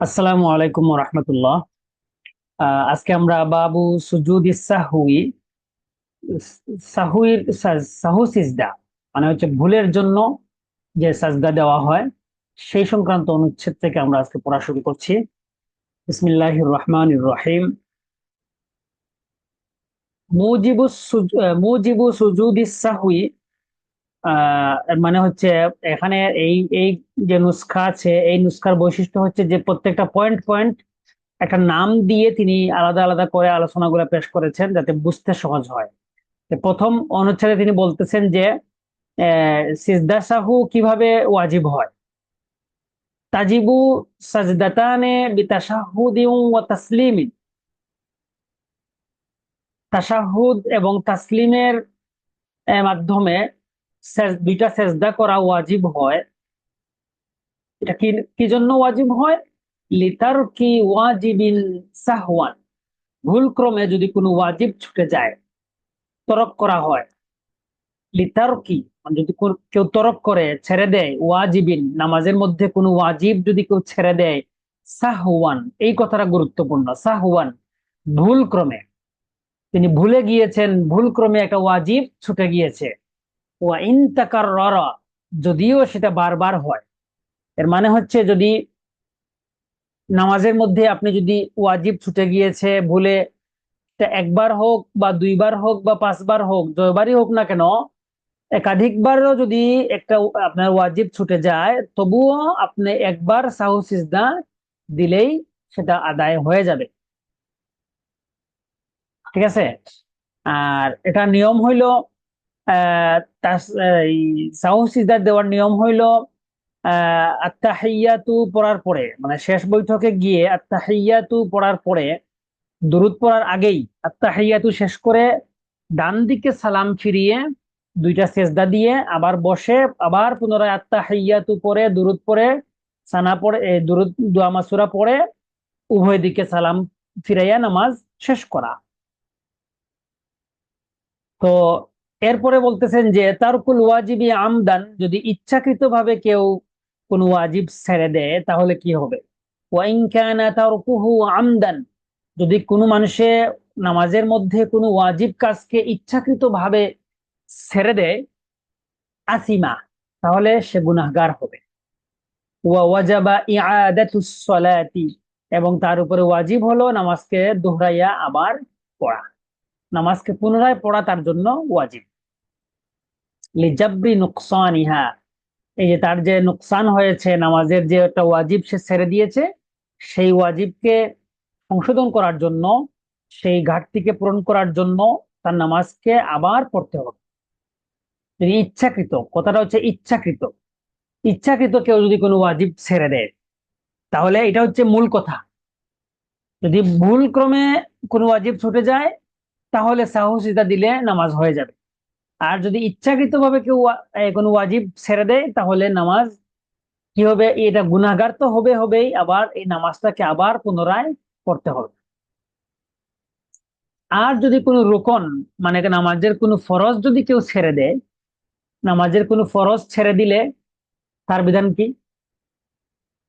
আসসালামু আলাইকুম রহমতুল্লাহ। আজকে আমরা বাবু সুজুদ সাহুই সাহুইর সাহু সিজদা মানে হচ্ছে ভুলের জন্য যে সাজদা দেওয়া হয় সেই সংক্রান্ত অনুচ্ছেদ থেকে আমরা আজকে পড়া শুরু করছি। বিসমিল্লাহির রহমানির রহিম। মুজিবু সুজুদিস সাহুই, এর মানে হচ্ছে এখানে এই এই যে নুসখা আছে এই নুসখার বৈশিষ্ট্য হচ্ছে যে প্রত্যেকটা পয়েন্ট পয়েন্ট একটা নাম দিয়ে তিনি আলাদা আলাদা করে আলোচনাগুলো পেশ করেছেন যাতে বুঝতে সহজ হয়। তো প্রথম অনুচ্ছেদে তিনি বলতেছেন যে সিজদা সাহু কিভাবে ওয়াজিব হয়। তাজিবু সাজদাতানে বিতাশাহুদিন ওয়া তাসলিমিন, তাশাহুদ এবং তাসলিমের মাধ্যমে দুইটা সেজদা করা ওয়াজিব হয়। এটা কি কি জন্য ওয়াজিব হয়? লিতারকি ওয়াজিবিন সাহওয়ান, ভুল ক্রমে যদি কোনো ওয়াজিব ছুটে যায়, তরক করা হয়। লিতারকি মানে যদি কেউ তরক করে ছেড়ে দেয়, ওয়াজিবিন নামাজের মধ্যে কোনো ওয়াজিব যদি কেউ ছেড়ে দেয়, সাহওয়ান, এই কথাটা গুরুত্বপূর্ণ, সাহওয়ান ভুল ক্রমে, তিনি ভুলে গিয়েছেন, ভুল ক্রমে একটা ওয়াজিব ছুটে গিয়েছে। ওয়া ইন তাকাররারা, যদিও সেটা বারবার হয়। এর মানে হচ্ছে যদি নামাজের মধ্যে আপনি যদি ওয়াজিব ছুটে গিয়েছে ভুলে, তা একবার হোক বা দুইবার হোক বা পাঁচবার হোক, যতবারই হোক না কেন, একাধিকবারও যদি একটা আপনার ওয়াজিব ছুটে যায়, তবুও আপনি একবার সাহু সিজদা দিলেই সেটা আদায় হয়ে যাবে। ঠিক আছে। আর এটা নিয়ম হইলো এই সাহু সিজদা দেওয়ার নিয়ম হইলো আত্তাহিয়াতু পড়ার পরে, মানে শেষ বৈঠকে গিয়ে আত্তাহিয়াতু পড়ার পরে, দুরুদ পড়ার আগেই আত্তাহিয়াতু শেষ করে ডান দিকে সালাম ফিরিয়ে দুইটা সেজদা দিয়ে আবার বসে, আবার পুনরায় আত্তাহিয়াতু পড়ে দুরুদ পড়ে সানা পড়ে দুরুদ দোয়া মাসুরা পড়ে উভয় দিকে সালাম ফিরাইয়া নামাজ শেষ করা। তো এরপরে বলতেছেন যে তারকুল ওয়াজিবি আমদান, যদি ইচ্ছাকৃত ভাবে কেউ কোন ওয়াজিব ছেড়ে দেয় তাহলে কি হবে। ওয়াইন কানা তারকুহু আমদান, যদি কোনো মানুষে নামাজের মধ্যে কোনো ওয়াজিব কাজকে ইচ্ছাকৃত ভাবে ছেড়ে দেয়, আসিমা, তাহলে সে গুনাহগার হবে। ওয়া ওয়াজাবা ইআদাতুস সালাতি, এবং তার উপরে ওয়াজিব হলো নামাজকে দোহরাইয়া আবার পড়া, নামাজকে পুনরায় পড়া তার জন্য ওয়াজিব। লিজাবরি নুকসানিহা, এই যে তার যে নুকসান হয়েছে, নামাজের যে একটা ওয়াজিব সে ছেড়ে দিয়েছে, সেই ওয়াজিবকে সংশোধন করার জন্য, সেই ঘাটতিকে পূরণ করার জন্য তার নামাজকে আবার পড়তে হবে। যদি ইচ্ছাকৃত, কথাটা হচ্ছে ইচ্ছাকৃত, ইচ্ছাকৃত কেউ যদি কোনো ওয়াজিব ছেড়ে দেয় তাহলে এটা হচ্ছে মূল কথা। যদি ভুল ক্রমে কোনো ওয়াজিব ছুটে যায় তাহলে সাহু সিজদা দিলে নামাজ হয়ে যাবে। আর যদি ইচ্ছাকৃত ভাবে কেউ কোনো ওয়াজিব ছেড়ে দেয় তাহলে নামাজ কি হবে, এটা গুনাহগার তো হবেই, আবার এই নামাজটাকে আবার পুনরায় পড়তে হবে। আর যদি কোনো রুকন মানে নামাজের কোনো ফরজ যদি কেউ ছেড়ে দেয়, নামাজের কোনো ফরজ ছেড়ে দিলে তার বিধান কি?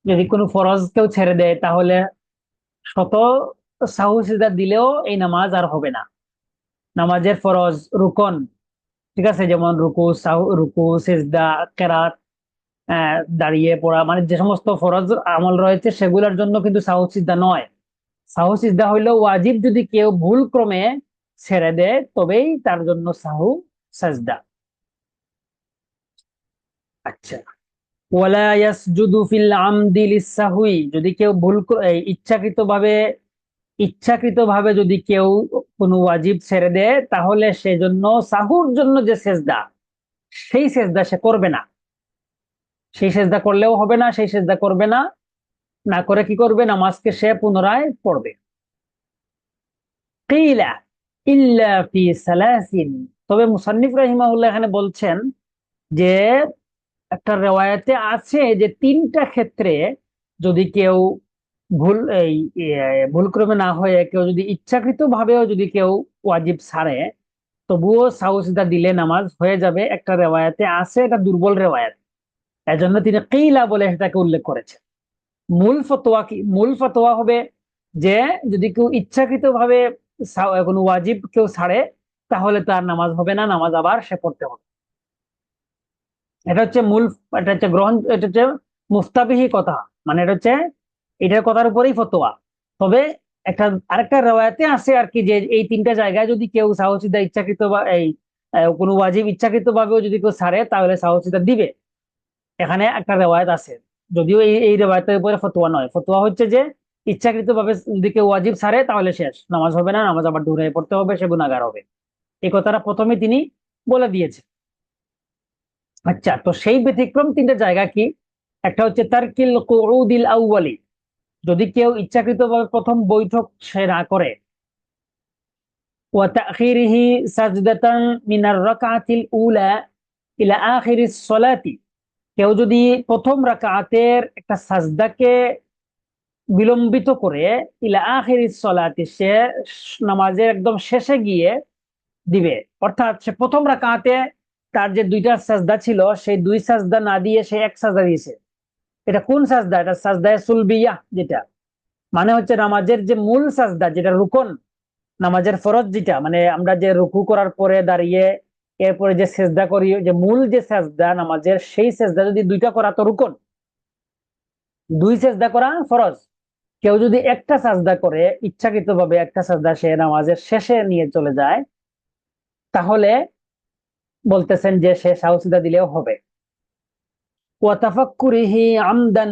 যদি কোনো ফরজ কেউ ছেড়ে দেয় তাহলে শত সাহু সিজদা দিলেও এই নামাজ আর হবে না। নামাজের ফরজ রুকন, ঠিক আছে, যেমন রুকু সাহু, রুকু সিজদা, কেরাত, দাঁড়িয়ে পড়া, মানে যে সমস্ত ফরজ আমল রয়েছে সেগুলোর জন্য কিন্তু সাহু সিজদা নয়। সাহু সিজদা হইলো ওয়াজিব যদি কেউ ভুল ক্রমে ছেড়ে দেয় তবেই তার জন্য সাহু সাজদা। আচ্ছা, ওয়ালা ইয়াসজুদু ফিল আমদি লিসাহুই, যদি কেউ ইচ্ছাকৃত ভাবে যদি কেউ কোনো ওয়াজিব ছেড়ে দেয় তাহলে সেজন্য সাহুর জন্য যে সেজদা, সেই সেজদা সে করবে না। সেই সেজদা করলেও হবে না, সেই সেজদা করবে না, না করে কি করবে, নামাজকে সে পুনরায় পড়বে। কিলা ইল্লা ফি সালাসিন, তবে মুসান্নিফ রাহিমাহুল্লাহ এখানে বলছেন যে একটা রেওয়ায়াতে আছে যে তিনটা ক্ষেত্রে যদি কেউ ভুল এই ভুলক্রমে না হয়ে কেউ যদি ইচ্ছাকৃত ভাবেও যদি কেউ ওয়াজিব ছাড়ে তবুও সাউসিদা দিলে নামাজ হয়ে যাবে, একটা রেওয়ায়াতে আছে, এটা দুর্বল রেওয়ায়াত, এজন্য তিনি কিলা বলে সেটাকে উল্লেখ করেছেন। মূল ফতোয়া হবে যে যদি কেউ ইচ্ছাকৃত ভাবে কোনো ওয়াজিব কেউ ছাড়ে, তাহলে তার নামাজ হবে না, নামাজ আবার সে পড়তে হবে। এটা হচ্ছে মূল, এটা হচ্ছে এটা হচ্ছে মুফতাবিহি কথা, মানে এটা হচ্ছে এটার কথার উপরেই ফতোয়া। তবে একটা আরেকটা রেওয়ায়তে আছে আর কি, যে এই তিনটা জায়গায় যদি কেউ সাহসিদা ইচ্ছাকৃত বা এই কোনো ওয়াজিব ইচ্ছাকৃত ভাবেও যদি কেউ ছাড়ে, তাহলে সাহসিদা দিবে। এখানে একটা রেওয়ায়ত আছে, যদিও এই রেওয়ায়তের উপরে ফতোয়া নয়। ফতোয়া হচ্ছে যে ইচ্ছাকৃত ভাবে যদি কেউ ওয়াজিব ছাড়ে, তাহলে শেষ, নামাজ হবে না, নামাজ আবার দূরে পড়তে হবে, সে গুনাহগার হবে। এই কথাটা প্রথমে তিনি বলে দিয়েছে। আচ্ছা, তো সেই ব্যতিক্রম তিনটা জায়গা কি? একটা হচ্ছে তারকিল কুউদিল আউয়ালি, যদি কেউ ইচ্ছাকৃতভাবে প্রথম বৈঠক সে না করে। ওয়া তাখিরিহি সাজদাতান মিনার রাকাতিল উলা ইলা আখিরিস সালাতি, কেউ যদি প্রথম রাকাতের একটা সাজদাকে বিলম্বিত করে ইলা আখিরিস সালাতি, সে নামাজের একদম শেষে গিয়ে দিবে। অর্থাৎ সে প্রথম রাকাতে তার যে দুইটা সাজদা ছিল, সেই দুই সাজদা না দিয়ে সে এক সাজদা দিয়েছে। এটা কোন সাজদা? এটা সাজদায়ে সুলবিয়া, যেটা মানে হচ্ছে নামাজের যে মূল সাজদা, যেটা রুকন, নামাজের ফরজ, যেটা মানে আমরা যে রুকু করার পরে দাঁড়িয়ে এরপরে যে সেজদা করি, যে মূল যে সাজদা নামাজের, সেই সেজদা যদি দুইটা করা তো রুকন, দুই সেজদা করা ফরজ। কেউ যদি একটা সাজদা করে ইচ্ছাকৃত ভাবে, একটা সাজদা সে নামাজের শেষে নিয়ে চলে যায়, তাহলে বলতেছেন যে সে সাউসিদা দিলেও হবে। ওয়া তাফাক্কুরিহি আমদান,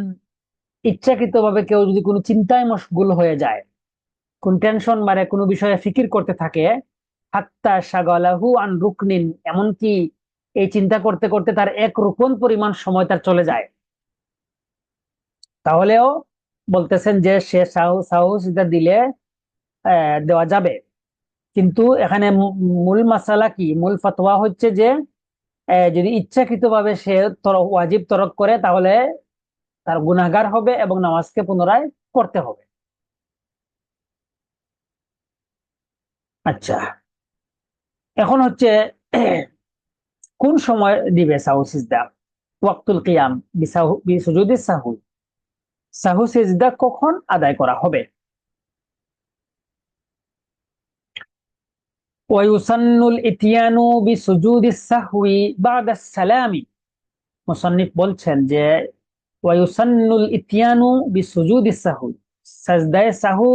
ইচ্ছাকৃত ভাবে কেউ যদি কোনো চিন্তায় মশগুল হয়ে যায়, কোন টেনশন মানে কোনো বিষয়ে ফিকির করতে থাকে, হাত্তা শাগালাহু আন রুকনিন, এমনকি এই চিন্তা করতে করতে তার এক রুকন পরিমাণ সময় তার চলে যায়, তাহলেও বলতেছেন যে সে সাহসিদা দিলে দেওয়া যাবে। কিন্তু এখানে মূল মাসালা কি, মূল ফতোয়া হচ্ছে যে যদি ইচ্ছাকৃত ভাবে সে ওয়াজিব তরক করে, তাহলে তার গুনাহগার হবে এবং নামাজকে পুনরায় পড়তে হবে। আচ্ছা, এখন হচ্ছে কোন সময় দিবে সাহু সিজদা? ওয়াক্তুল কিয়াম বিসুজুদি সাহু, সাহু সিজদা কখন আদায় করা হবে? ওয়ায়ুসান্নুল ইতিয়ানু বিসুজুদি সাহউই বাদা সালামি, মুসান্নিফ বলছেন যে ওয়ায়ুসান্নুল ইতিয়ানু বিসুজুদি সাহু, সাজদায়ে সাহু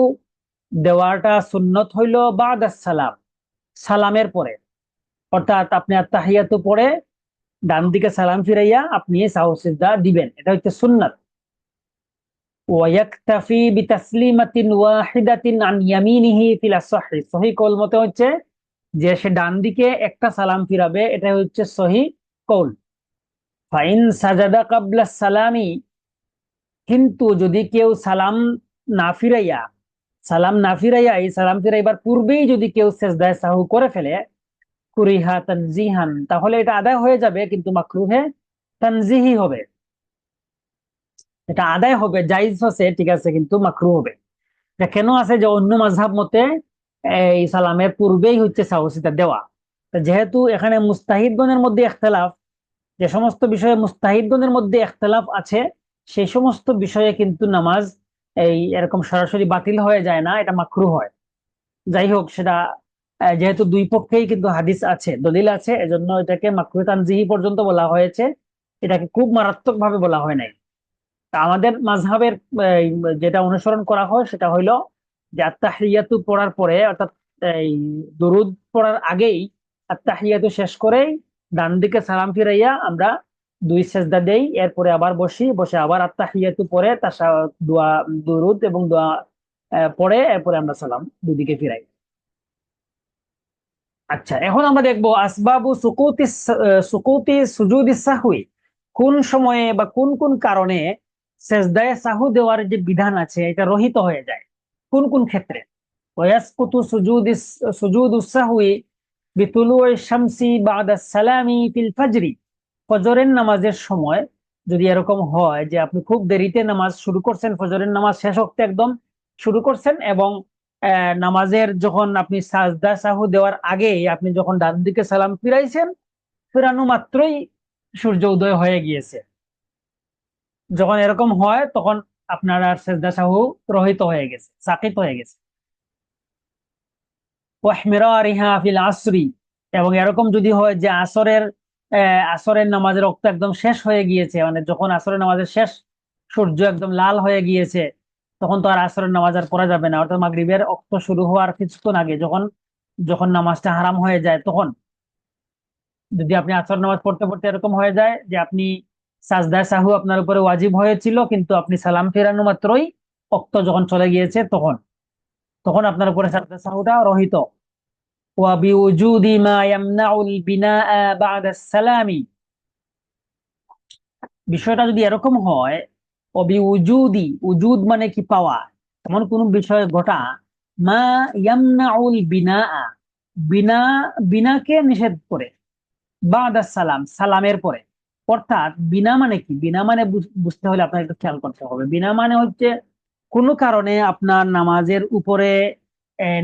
দেওয়াটা সুন্নত হইল বাদা সালাম, সালামের পরে। অর্থাৎ আপনি আত্তাহিয়াতু পড়ে ডান দিকে সালাম ফিরাইয়া আপনি সাহু সিজদা দিবেন, এটা হচ্ছে সুন্নাত। ওয়ায়াকতাফি বিতাসলিমাতিন ওয়াহিদাতিন আন ইয়ামিনিহি ফিল আসহি, সহিহ কওল মতে হচ্ছে যে সে ডান দিকে একটা সালাম ফিরাবে, এটা হচ্ছে সহিহ কওল। ফাইন সাজাদা ক্বাবলা সালামি, কিন্তু যদি কেউ সালাম না ফিরাইয়া এই সালাম ফিরাইবার পূর্বেই যদি কেউ সেজদায়ে সাহু করে ফেলে, কুরিহা তানজিহান, তাহলে এটা আদায় হয়ে যাবে, কিন্তু মাকরুহে তানজিহি হবে। এটা আদায় হবে, জায়েজ হচ্ছে ঠিক আছে, কিন্তু মাকরু হবে। এটা কেন আছে? যে অন্য মাযহাব মতে এই সালামের পূর্বেই হচ্ছে সাহসিতা দেওয়া। তো যেহেতু এখানে মুস্তাহিদগণের মধ্যে ইখতিলাফ, যে সমস্ত বিষয়ে মুস্তাহিদগণের মধ্যে ইখতিলাফ আছে, সেই সমস্ত বিষয়ে কিন্তু নামাজ এই এরকম সরাসরি বাতিল হয়ে যায় না, এটা মাকরু হয়। যাই হোক, সেটা যেহেতু দুই পক্ষেই কিন্তু হাদিস আছে, দলিল আছে, এজন্য এটাকে মাকরু তানজিহি পর্যন্ত বলা হয়েছে, এটাকে খুব মারাত্মক ভাবে বলা হয় নাই। তা আমাদের মাযহাবের এই, যেটা অনুসরণ করা হয় সেটা হইলো যে আত্তাহিয়াতু পড়ার পরে, অর্থাৎ এই দুরুদ পড়ার আগেই আত্তাহিয়াতু শেষ করেই ডান দিকে সালাম ফিরাইয়া আমরা দুই সেজদা দেই, এরপরে আবার বসে আবার আত্তাহিয়াতু পড়ে তার দোয়া, দুরুদ এবং দোয়া পড়ে এরপরে আমরা সালাম দুদিকে ফিরাই। আচ্ছা, এখন আমরা দেখবো আসবাবু সুকুতি সুজুদি সাহউই, কোন সময়ে বা কোন কোন কারণে সেজদায়ে সাহু দেওয়ার যে বিধান আছে এটা রহিত হয়ে যায়, কোন কোন ক্ষেত্রে। ওয়াসকুতু সুজুদুস সাহউই বিতুলুই শামসি বাদা সালামি ফিল ফাজরি, ফজরের নামাজের সময় যদি এরকম হয় যে আপনি খুব দেরিতে নামাজ শুরু করছেন, ফজরের নামাজ শেষ হতে একদম শুরু করছেন, এবং নামাজের যখন আপনি সাজদা সাহু দেওয়ার আগে আপনি যখন ডান দিকে সালাম ফিরাইছেন, ফিরানো মাত্রই সূর্য উদয় হয়ে গিয়েছে, যখন এরকম হয় তখন আপনার আর সেজদা সাহু রহিত হয়ে গেছে, সাকিত হয়ে গেছে। ওয়াহমিরারিহা ফিল আসরি, এবং এরকম যদি হয় যে আসরের নামাজের রক্ত একদম শেষ হয়ে গিয়েছে, মানে যখন আসরের নামাজের শেষ, সূর্য একদম লাল হয়ে গিয়েছে, তখন তো আর আসরের নামাজ আর পড়া যাবে না, অর্থাৎ মাগরিবের রক্ত শুরু হওয়ার কিছুক্ষণ আগে যখন যখন নামাজটা হারাম হয়ে যায়, তখন যদি আপনি আসর নামাজ পড়তে পড়তে এরকম হয়ে যায় যে আপনি সাজদায় সাহু আপনার উপরে ওয়াজিব হয়েছিল, কিন্তু আপনি সালাম ফেরানো মাত্রই রক্ত যখন চলে গিয়েছে, তখন তখন আপনার উপরে সাজদা সাহুটা রহিত। وبوجود ما يمنع البناء بعد السلام, বিষয়টা যদি এরকম হয়, অবিউজুদি, উজুদ মানে কি পাওয়া, এমন কোন বিষয় ঘটা, মা ইয়ামনাউল বিনা, বিনা বিনাকে নিষেধ করে, বাদা সালাম, সালামের পরে। অর্থাৎ বিনা মানে কি, বিনা মানে বুঝতে হলে আপনার একটু খেয়াল করতে হবে। বিনা মানে হচ্ছে কোনো কারণে আপনার নামাজের উপরে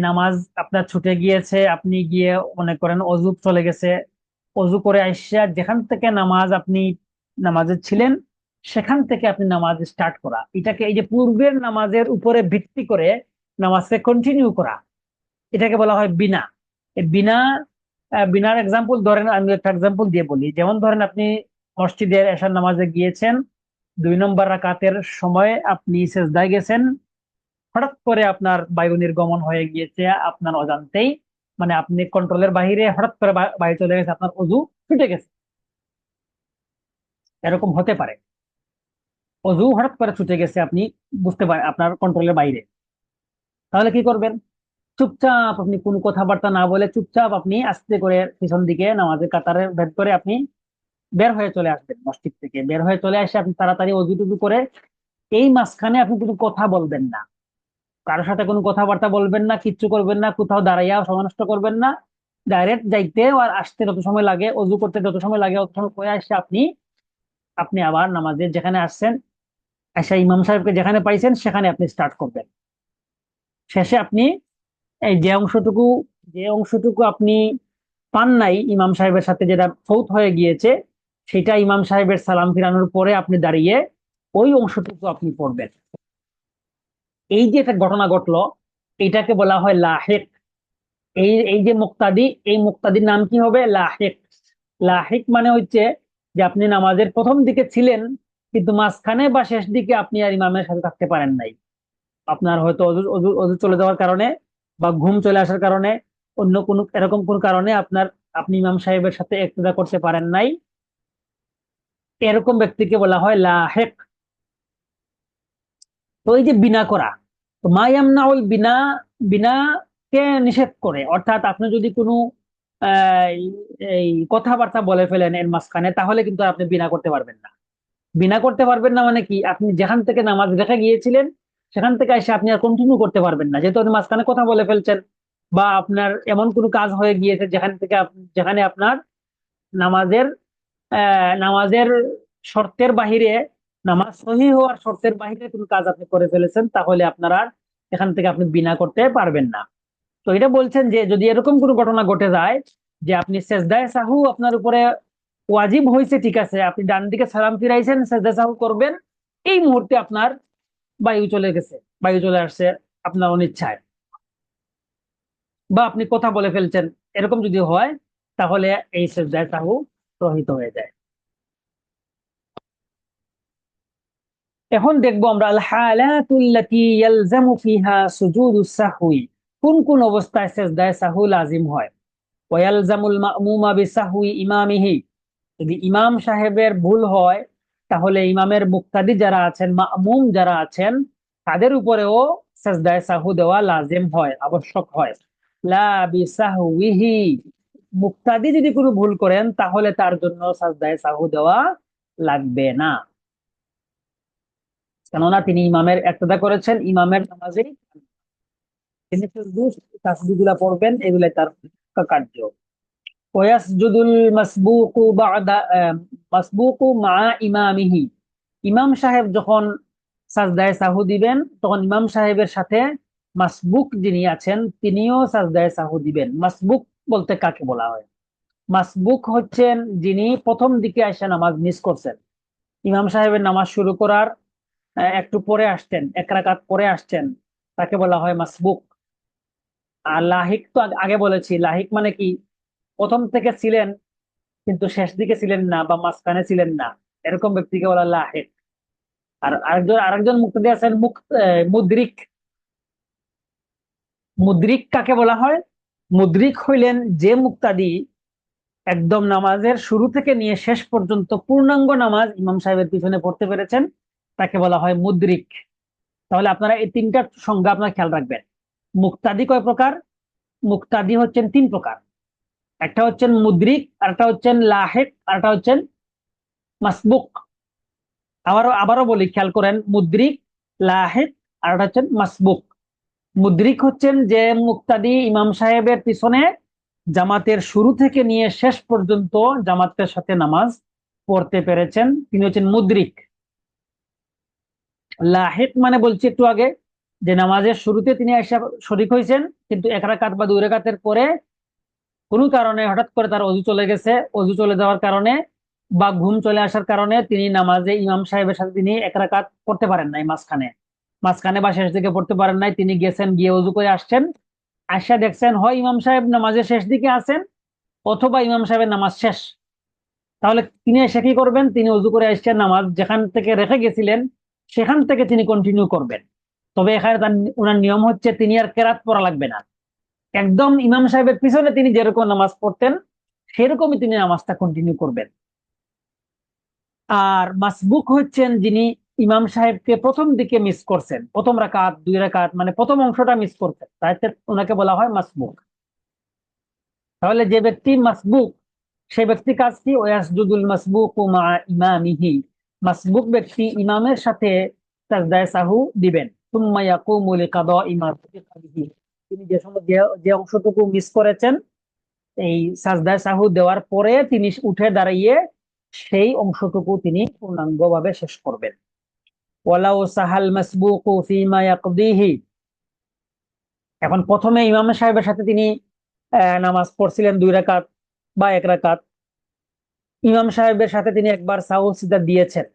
নামাজ আপনার ছুটে গিয়েছে, আপনি গিয়ে মনে করেন অজু চলে গেছে, অজু করে আইসা যেখান থেকে আপনি নামাজে ছিলেন, সেখান থেকে আপনি নামাজ স্টার্ট করা, এটাকে এই যে পূর্বের নামাজের উপরে ভিত্তি করে নামাজকে কন্টিনিউ করা, এটাকে বলা হয় বিনা। এই বিনা, বিনার এক্সাম্পল ধরেন, আমি একটা এক্সাম্পল দিয়ে বলি। যেমন ধরেন আপনি মসজিদের এশার নামাজে গিয়েছেন, 2 নম্বর রাকাতের সময় আপনি সেজদায় গেছেন, হঠাৎ করে আপনার বায়ু নির্গমন হয়ে গিয়েছে আপনার অজান্তেই, মানে আপনি কন্ট্রোলের বাহিরে হঠাৎ করে বায়ু চলে গেছে, আপনার অজু ছুটে গেছে, এরকম হতে পারে। অজু হঠাৎ করে ছুটে গেছে, আপনি বুঝতে পারেন আপনার কন্ট্রোলের বাইরে, তাহলে কি করবেন? চুপচাপ আপনি কোনো কথাবার্তা না বলে চুপচাপ আপনি আস্তে করে পিছন দিকে নামাজের কাতারে ভেদ করে আপনি বের হয়ে চলে আসবেন। মসজিদ থেকে বের হয়ে চলে আসে আপনি তাড়াতাড়ি অজু টুজু করে, এই মাঝখানে আপনি কোনো কথা বলবেন না, কারোর সাথে কোনো কথাবার্তা বলবেন না, কিচ্ছু করবেন না, কোথাও দাঁড়াইয়া সময় নষ্ট করবেন না। ডাইরেক্ট যাইতে আর আসতে যত সময় লাগে, অজু করতে যত সময় লাগে, তত সময় করে আসছে আপনি আপনি আবার নামাজে যেখানে আসছেন, আচ্ছা ইমাম সাহেবকে যেখানে পাইছেন সেখানে আপনি স্টার্ট করবেন। শেষে আপনি এই যে অংশটুকু আপনি পান নাই ইমাম সাহেবের সাথে, যেটা ফৌত হয়ে গিয়েছে, সেটা ইমাম সাহেবের সালাম ফিরানোর পরে আপনি দাঁড়িয়ে ওই অংশটুকু আপনি পড়বেন। এই যে একটা ঘটনা ঘটলো, এটাকে বলা হয় লাহেক। এই এই যে মুক্তাদি, এই মুক্তাদির নাম কি হবে? লাহেক। লাহেক মানে হচ্ছে যে আপনি নামাজের প্রথম দিকে ছিলেন, কিন্তু মাঝখানে বা শেষ দিকে আপনি আর ইমামের সাথে থাকতে পারেন নাই। আপনার হয়তো অজু অজু অজু চলে যাওয়ার কারণে, বা ঘুম চলে আসার কারণে, অন্য কোনো এরকম কোন কারণে আপনি ইমাম সাহেবের সাথে ইক্তেদা করতে পারেন নাই, এরকম ব্যক্তিকে বলা হয় লাহেক। তো এই যে বিনা করা, তো মা ইয়ামনাউল বিনা, বিনাকে নিষেধ করে, অর্থাৎ আপনি যদি কোনো আহ, এই কথাবার্তা বলে ফেলেন এর মাঝখানে, তাহলে কিন্তু আর আপনি বিনা করতে পারবেন না। বিনা করতে পারবেন না মানে কি, আপনি যেখান থেকে নামাজ রেখে গিয়েছিলেন সেখান থেকে এসে আপনি আর কন্টিনিউ করতে পারবেন না, যেহেতু আপনি মাঝখানে কথা বলে ফেলছেন, বা আপনার এমন কোনো কাজ হয়ে গিয়েছে যেখান থেকে যেখানে আপনার নামাজের নামাজের শর্তের বাহিরে, নামাজ সহি হওয়ার শর্তের বাহিরে কোনো কাজ আপনি করে ফেলেছেন, তাহলে আপনার আর এখান থেকে আপনি বিনা করতে পারবেন না। তো এটা বলছেন যে যদি এরকম কোনো ঘটনা ঘটে যায় যে আপনি সেজদায় সাহু আপনার উপরে ওয়াজিব হয়েছে, ঠিক আছে, আপনি ডান দিকে সালাম ফিরাইছেন, সেজদা সাহু করবেন, এই মুহূর্তে আপনার বায়ু চলে গেছে, বায়ু চলে আসছে আপনার অনিচ্ছায়, বা আপনি কথা বলে ফেলছেন, এরকম যদি হয়, তাহলে এই সেজদায় সাহু রহিত হয়ে যায়। এখন দেখবো আমরা আল হালাতুল্লাতী ইয়ালজামু ফিহা সুজুদুস সাহউই, কোন কোন অবস্থায় সেজদায়ে সাহু লাজিম হয়। ওয়ালজামুল মা'মুমা বিসাহউই ইমামিহি, যদি ইমাম সাহেবের ভুল হয়, তাহলে ইমামের মুক্তাদি যারা আছেন, মা'মুম যারা আছেন, তাদের উপরেও সেজদায়ে সাহু দেওয়া লাজিম হয়, আবশ্যক হয়। লা বিসাহউইহি, মুক্তাদি যদি কোনো ভুল করেন তাহলে তার জন্য সেজদায়ে সাহু দেওয়া লাগবে না, কেননা তিনি ইমামের ইক্তেদা করেছেন, ইমামের নামাজেই তিনি শুধু তাসবিহগুলা পড়বেন, এগুলাই তার কার্য। ওয়াসজুদুল মাসবুকু বাদা মাসবুকু মা ইমামিহি, ইমাম সাহেব যখন সাজদায়ে সাহু দিবেন, তখন ইমাম সাহেবের সাথে মাসবুক যিনি আছেন তিনিও সাজদায়ে সাহু দিবেন। মাসবুক বলতে কাকে বলা হয়? মাসবুক হচ্ছেন যিনি প্রথম দিকে এসে নামাজ মিস করছেন, ইমাম সাহেবের নামাজ শুরু করার একটু পরে আসছেন, এক রাকাত পরে আসছেন, তাকে বলা হয় মাসবুক। আর লাহিক তো আগে বলেছি, লাহিক মানে কি, প্রথম থেকে ছিলেন কিন্তু শেষ দিকে ছিলেন না বা মাঝখানে ছিলেন না, এরকম ব্যক্তিকে বলা লাহিক। আর আরেকজন মুক্তাদি আছেন মুদ্রিক। মুদ্রিক কাকে বলা হয়? মুদ্রিক হইলেন যে মুক্তাদি একদম নামাজের শুরু থেকে নিয়ে শেষ পর্যন্ত পূর্ণাঙ্গ নামাজ ইমাম সাহেবের পিছনে পড়তে পেরেছেন, তাকে বলা হয় মুদ্রিক। তাহলে আপনারা এই তিনটা সংজ্ঞা আপনারা খেয়াল রাখবেন। মুক্তাদি কয় প্রকার? মুক্তাদি হচ্ছেন তিন প্রকার। একটা হচ্ছেন মুদ্রিক, আরেকটা হচ্ছেন লাহেক, আরেকটা হচ্ছেন মাসবুক। আবারও বলি, খেয়াল করেন, মুদ্রিক, লাহেক, আর একটা হচ্ছেন মাসবুক। মুদ্রিক হচ্ছেন যে মুক্তাদি ইমাম সাহেবের পিছনে জামাতের শুরু থেকে নিয়ে শেষ পর্যন্ত জামাতের সাথে নামাজ পড়তে পেরেছেন, তিনি হচ্ছেন মুদ্রিক। লাহেক মানে বলছি একটু আগে, যে নামাজের শুরুতে তিনি এসে শরিক হয়েছেন, কিন্তু এক রাকাত বা দুই রাকাতের পরে কোনো কারণে হঠাৎ করে তার অজু চলে গেছে, অজু চলে যাওয়ার কারণে বা ঘুম চলে আসার কারণে তিনি নামাজে ইমাম সাহেবের সাথে তিনি এক রাকাত পড়তে পারেন নাই, মাঝখানে মাঝখানে বা শেষ দিকে পড়তে পারেন নাই, তিনি গেছেন, গিয়ে অজু করে আসছেন, আসা দেখছেন হয় ইমাম সাহেব নামাজের শেষ দিকে আছেন অথবা ইমাম সাহেবের নামাজ শেষ। তাহলে তিনি এসে কি করবেন? তিনি অজু করে আসছেন, নামাজ যেখান থেকে রেখে গেছিলেন সেখান থেকে তিনি কন্টিনিউ করবেন। তবে এখানে ওনার নিয়ম হচ্ছে তিনি আর কেরাত পড়া লাগবে না, একদম ইমাম সাহেবের পিছনে তিনি যেরকম নামাজ পড়তেন সেরকমই তিনি নামাজটা কন্টিনিউ করবেন। আর মাসবুক হচ্ছেন যিনি ইমাম সাহেবকে প্রথম দিকে মিস করছেন, প্রথম রাকাত দুই রাকাত মানে প্রথম অংশটা মিস করছেন, তাই ওনাকে বলা হয় মাসবুক। তাহলে যে ব্যক্তি মাসবুক, সে ব্যক্তি কাজ কি? ওয়াসজুদুল মাসবুকু মা ইমামিহি, মাসবুক ব্যক্তি ইমামের সাথে সাজদায়ে সাহু দিবেন। সুম্মা ইয়াকুমু লিকাদাই মা ফুতিহা বিহি, তিনি যে সময় যে অংশটুকু মিস করেছেন এই সাজদায়ে সাহু দেওয়ার পরে তিনি উঠে দাঁড়িয়ে সেই অংশটুকু তিনি পূর্ণাঙ্গভাবে শেষ করবেন। ওয়ালাউ সাহাল মাসবুকু ফিমা ইয়াকদিহি, এখন প্রথমে ইমাম সাহেবের সাথে তিনি নামাজ পড়ছিলেন দুই রাকাত বা এক রাকাত, ইমাম সাহেবের সাথে তিনি একবার সাহু সিজদা দিয়েছেন,